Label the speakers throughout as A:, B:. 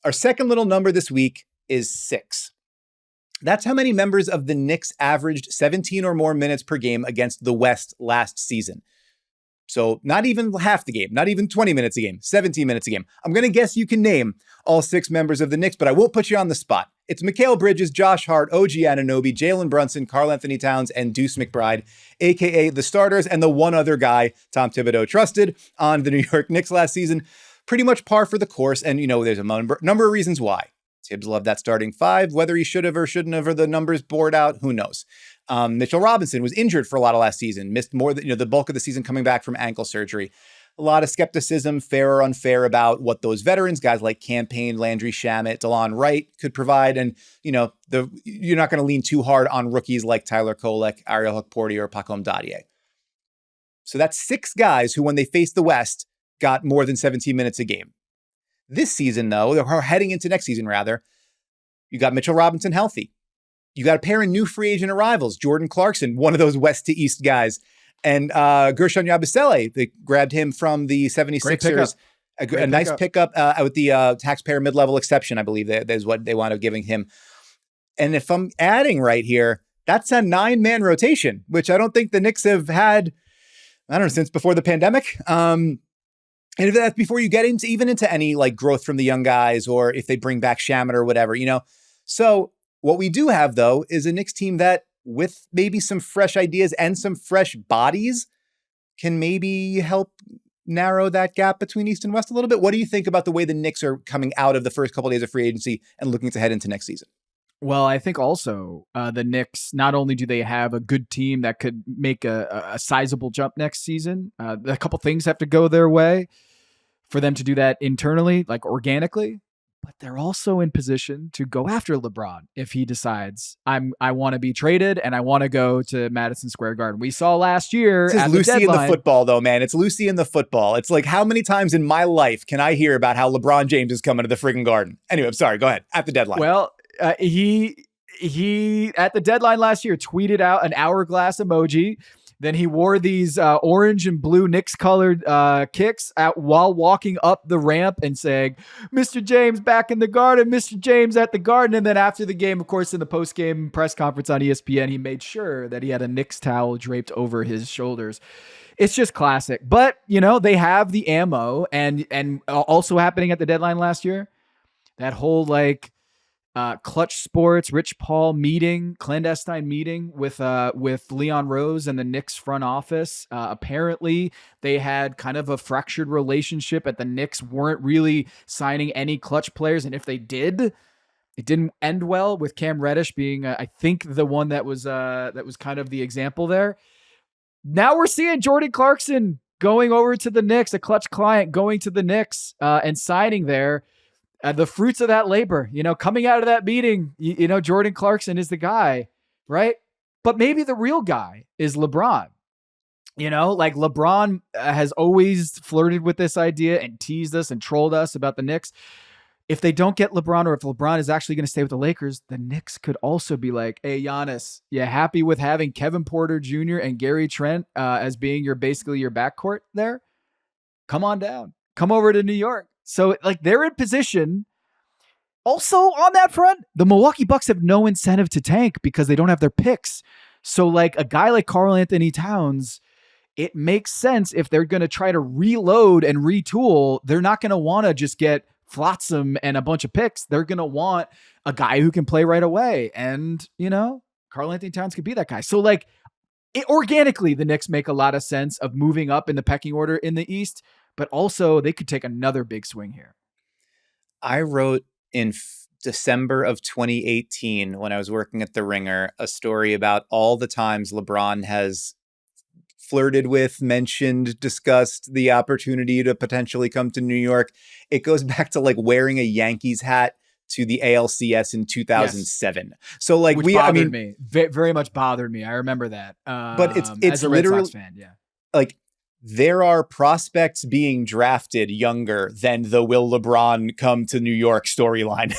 A: Our second little number this week is 6. That's how many members of the Knicks averaged 17 or more minutes per game against the West last season. So not even half the game, not even 20 minutes a game, 17 minutes a game. I'm going to guess you can name all 6 members of the Knicks, but I won't put you on the spot. It's Mikal Bridges, Josh Hart, OG Anunoby, Jalen Brunson, Karl Anthony Towns, and Deuce McBride, a.k.a. the starters, and the one other guy Tom Thibodeau trusted on the New York Knicks last season. Pretty much par for the course, and there's a number of reasons why. Tibbs loved that starting 5. Whether he should have or shouldn't have, or the numbers bored out, who knows? Mitchell Robinson was injured for a lot of last season, missed more than the bulk of the season coming back from ankle surgery. A lot of skepticism, fair or unfair, about what those veterans, guys like Campaign, Landry Shamet, DeLon Wright, could provide. And, you're not going to lean too hard on rookies like Tyler Kolek, Ariel Hukporti, or Pacom Dadier. So that's 6 guys who, when they faced the West, got more than 17 minutes a game. This season, though, or heading into next season, rather, you got Mitchell Robinson healthy. You got a pair of new free agent arrivals, Jordan Clarkson, one of those West to East guys, and Gershon Yabusele. They grabbed him from the 76ers. A nice pickup with the taxpayer mid-level exception, I believe that is what they wound up giving him. And if I'm adding right here, that's a 9-man rotation, which I don't think the Knicks have had, since before the pandemic. And if that's before you get into any like growth from the young guys, or if they bring back Shamet or whatever, So what we do have, though, is a Knicks team that, with maybe some fresh ideas and some fresh bodies, can maybe help narrow that gap between East and West a little bit. What do you think about the way the Knicks are coming out of the first couple of days of free agency and looking to head into next season?
B: Well, I think also the Knicks, not only do they have a good team that could make a sizable jump next season, a couple things have to go their way for them to do that internally, like organically. But they're also in position to go after LeBron if he decides I want to be traded and I want to go to Madison Square Garden. We saw last year.
A: This is Lucy in the football, though, man. It's Lucy in the football. It's like, how many times in my life can I hear about how LeBron James is coming to the friggin' Garden? Anyway, I'm sorry. Go ahead. At the deadline.
B: Well, he at the deadline last year tweeted out an hourglass emoji. Then he wore these orange and blue Knicks colored kicks while walking up the ramp and saying, "Mr. James back in the Garden, Mr. James at the Garden." And then after the game, of course, in the post-game press conference on ESPN, he made sure that he had a Knicks towel draped over his shoulders. It's just classic. But, they have the ammo, and also happening at the deadline last year, that whole Clutch Sports, Rich Paul clandestine meeting with Leon Rose and the Knicks front office. Apparently, they had kind of a fractured relationship, and the Knicks weren't really signing any clutch players. And if they did, it didn't end well, with Cam Reddish being, I think, the one that was kind of the example there. Now we're seeing Jordan Clarkson going over to the Knicks, a clutch client going to the Knicks and signing there. The fruits of that labor, coming out of that meeting, Jordan Clarkson is the guy, right? But maybe the real guy is LeBron. LeBron has always flirted with this idea and teased us and trolled us about the Knicks. If they don't get LeBron, or if LeBron is actually going to stay with the Lakers, the Knicks could also be like, "Hey, Giannis, you happy with having Kevin Porter Jr. and Gary Trent as being basically your backcourt there? Come on down. Come over to New York." So they're in position. Also on that front, the Milwaukee Bucks have no incentive to tank because they don't have their picks. So a guy like Karl Anthony Towns, it makes sense if they're going to try to reload and retool. They're not going to want to just get Flotsam and a bunch of picks. They're going to want a guy who can play right away. And, Karl Anthony Towns could be that guy. So organically, the Knicks make a lot of sense of moving up in the pecking order in the East. But also, they could take another big swing here.
A: I wrote in December of 2018, when I was working at The Ringer, a story about all the times LeBron has flirted with, mentioned, discussed the opportunity to potentially come to New York. It goes back to wearing a Yankees hat to the ALCS in 2007. Yes. So
B: Which bothered me. Very much bothered me. I remember that.
A: But it's
B: as a
A: literally
B: Red Sox fan, yeah.
A: There are prospects being drafted younger than the "Will LeBron come to New York" storyline.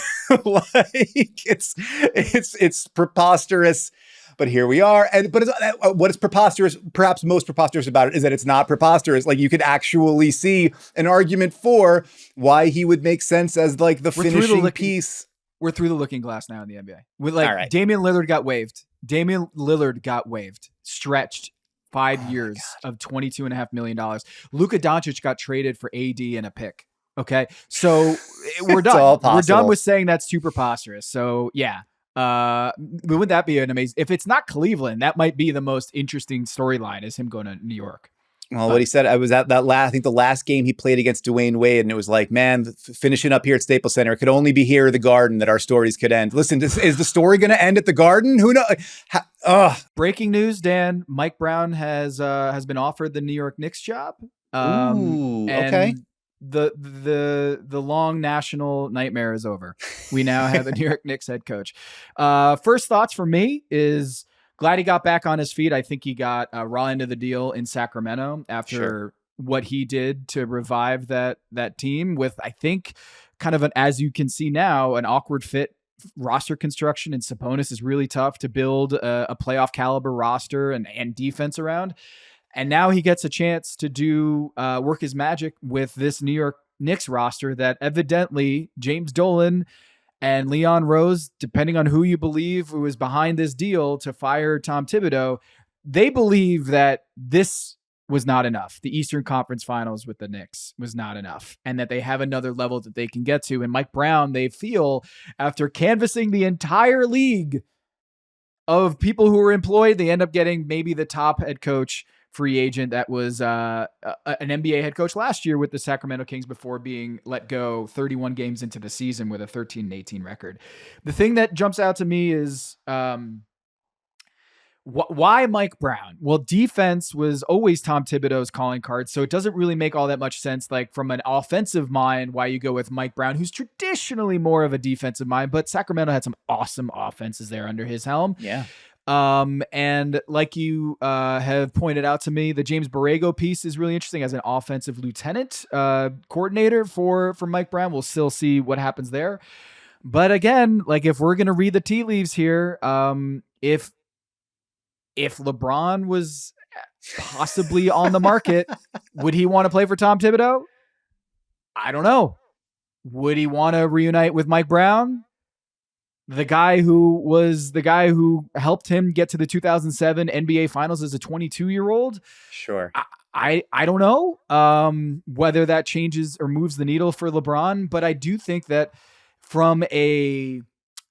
A: It's preposterous. But here we are. But what is preposterous, perhaps most preposterous about it, is that it's not preposterous. Like, you could actually see an argument for why he would make sense as like the finishing piece.
B: We're through the looking glass now in the NBA. With like
A: right.
B: Damian Lillard got waived. Stretched 5 years of $22.5 million. Luka Doncic got traded for AD and a pick. Okay. So we're done. We're done with saying that's too preposterous. So yeah. Would that be an amazing, if it's not Cleveland, that might be the most interesting storyline, is him going to New York.
A: Well, what he said, I was at that I think the last game he played against Dwayne Wade, and it was like, man, finishing up here at Staples Center, it could only be here or the Garden that our stories could end. Listen, is the story going to end at the Garden? Who knows?
B: Breaking news, Dan, Mike Brown has been offered the New York Knicks job.
A: Ooh, okay.
B: The long national nightmare is over. We now have a New York Knicks head coach. First thoughts for me is glad he got back on his feet. I think he got a raw end of the deal in Sacramento after what he did to revive that team with, I think, kind of as you can see now, an awkward fit roster construction. And Sabonis is really tough to build a playoff caliber roster and defense around. And now he gets a chance to do work his magic with this New York Knicks roster that evidently James Dolan and Leon Rose, depending on who you believe, who was behind this deal to fire Tom Thibodeau, they believe that this was not enough. The Eastern Conference Finals with the Knicks was not enough, and that they have another level that they can get to. And Mike Brown, they feel, after canvassing the entire league of people who were employed, they end up getting maybe the top head coach free agent that was an NBA head coach last year with the Sacramento Kings before being let go 31 games into the season with a 13-18 record. The thing that jumps out to me is why Mike Brown? Well, defense was always Tom Thibodeau's calling card, so it doesn't really make all that much sense, like from an offensive mind, why you go with Mike Brown, who's traditionally more of a defensive mind, but Sacramento had some awesome offenses there under his helm.
A: Yeah.
B: And like you have pointed out to me, the James Borrego piece is really interesting as an offensive lieutenant coordinator for Mike Brown. We'll still see what happens there. But again, like if we're going to read the tea leaves here, if LeBron was possibly on the market, would he want to play for Tom Thibodeau? I don't know. Would he want to reunite with Mike Brown? The guy who helped him get to the 2007 NBA Finals as a 22-year-old.
A: Sure.
B: I don't know whether that changes or moves the needle for LeBron, but I do think that from a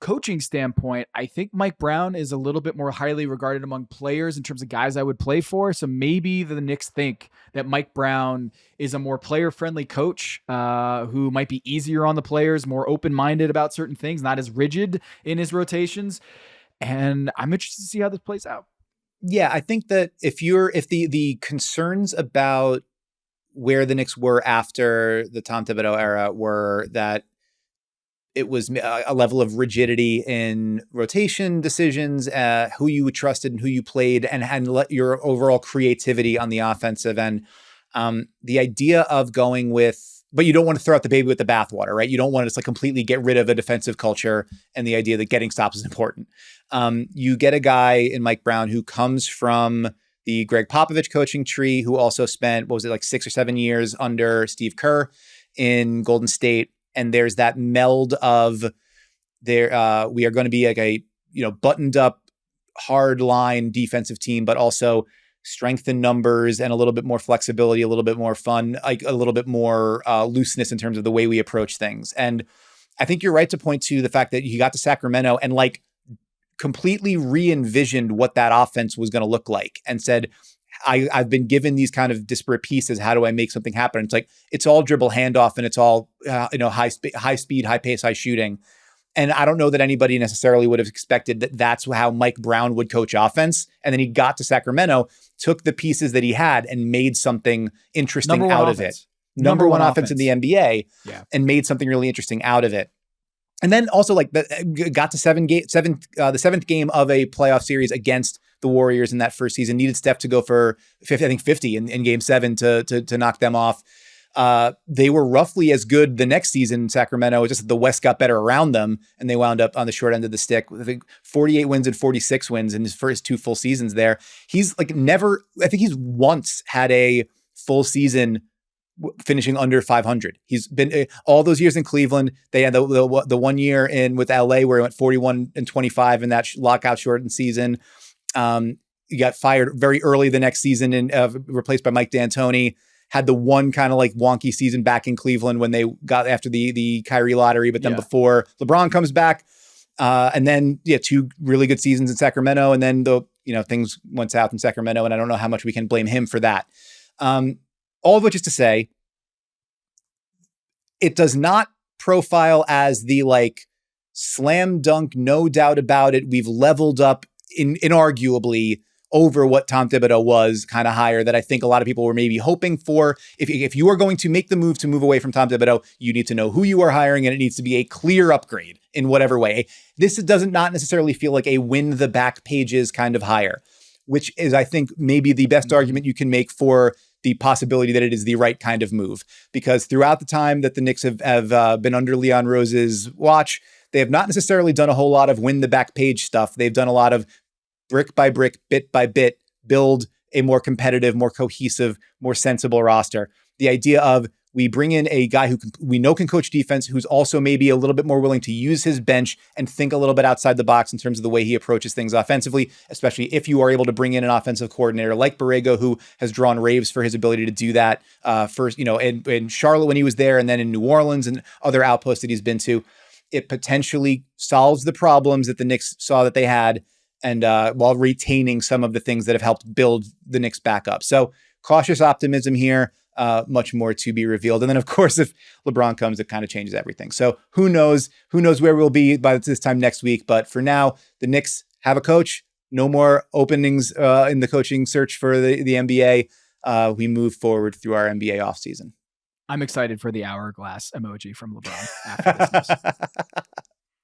B: coaching standpoint, I think Mike Brown is a little bit more highly regarded among players in terms of guys I would play for. So maybe the Knicks think that Mike Brown is a more player-friendly coach who might be easier on the players, more open-minded about certain things, not as rigid in his rotations. And I'm interested to see how this plays out.
A: Yeah, I think that if the concerns about where the Knicks were after the Tom Thibodeau era were that it was a level of rigidity in rotation decisions, who you trusted and who you played, and let your overall creativity on the offensive end. The idea of going with, but you don't want to throw out the baby with the bathwater, right? You don't want to just like completely get rid of a defensive culture and the idea that getting stops is important. You get a guy in Mike Brown who comes from the Greg Popovich coaching tree, who also spent, 6 or 7 years under Steve Kerr in Golden State. And there's that meld of we are going to be like a, buttoned up, hard line defensive team, but also strength in numbers and a little bit more flexibility, a little bit more fun, like a little bit more looseness in terms of the way we approach things. And I think you're right to point to the fact that he got to Sacramento and like completely re-envisioned what that offense was going to look like and said, I've been given these kind of disparate pieces. How do I make something happen? It's like, it's all dribble handoff and it's all, high speed, high pace, high shooting. And I don't know that anybody necessarily would have expected that that's how Mike Brown would coach offense. And then he got to Sacramento, took the pieces that he had and made something interesting out of it. Number one offense in the NBA, and made something really interesting out of it. And then also got to the seventh game of a playoff series against the Warriors in that first season. Needed Steph to go for 50 in game 7 to knock them off. They were roughly as good the next season in Sacramento, just that the West got better around them, and they wound up on the short end of the stick. I think 48 wins and 46 wins in his first 2 full seasons there. He's like never, I think he's once had a full season finishing under 500. He's been all those years in Cleveland. They had the 1 year in with LA where he went 41 and 25 in that lockout shortened season. He got fired very early the next season and replaced by Mike D'Antoni. Had the one kind of like wonky season back in Cleveland when they got after the Kyrie lottery, but then before LeBron comes back, and then 2 really good seasons in Sacramento, and then things went south in Sacramento, and I don't know how much we can blame him for that. All of which is to say, it does not profile as the like slam dunk, no doubt about it. We've leveled up inarguably over what Tom Thibodeau was, kind of higher, that I think a lot of people were maybe hoping for. If you are going to make the move to move away from Tom Thibodeau, you need to know who you are hiring, and it needs to be a clear upgrade in whatever way. This does not necessarily feel like a win the back pages kind of hire, which is, I think, maybe the best argument you can make for the possibility that it is the right kind of move. Because throughout the time that the Knicks have been under Leon Rose's watch, they have not necessarily done a whole lot of win the back page stuff. They've done a lot of brick by brick, bit by bit, build a more competitive, more cohesive, more sensible roster. The idea of we bring in a guy who we know can coach defense, who's also maybe a little bit more willing to use his bench and think a little bit outside the box in terms of the way he approaches things offensively, especially if you are able to bring in an offensive coordinator like Borrego, who has drawn raves for his ability to do that first, in Charlotte when he was there, and then in New Orleans and other outposts that he's been to. It potentially solves the problems that the Knicks saw that they had, and while retaining some of the things that have helped build the Knicks back up. So cautious optimism here, much more to be revealed. And then, of course, if LeBron comes, it kind of changes everything. So who knows where we'll be by this time next week. But for now, the Knicks have a coach. No more openings in the coaching search for the NBA. We move forward through our NBA offseason.
B: I'm excited for the hourglass emoji from LeBron after this news.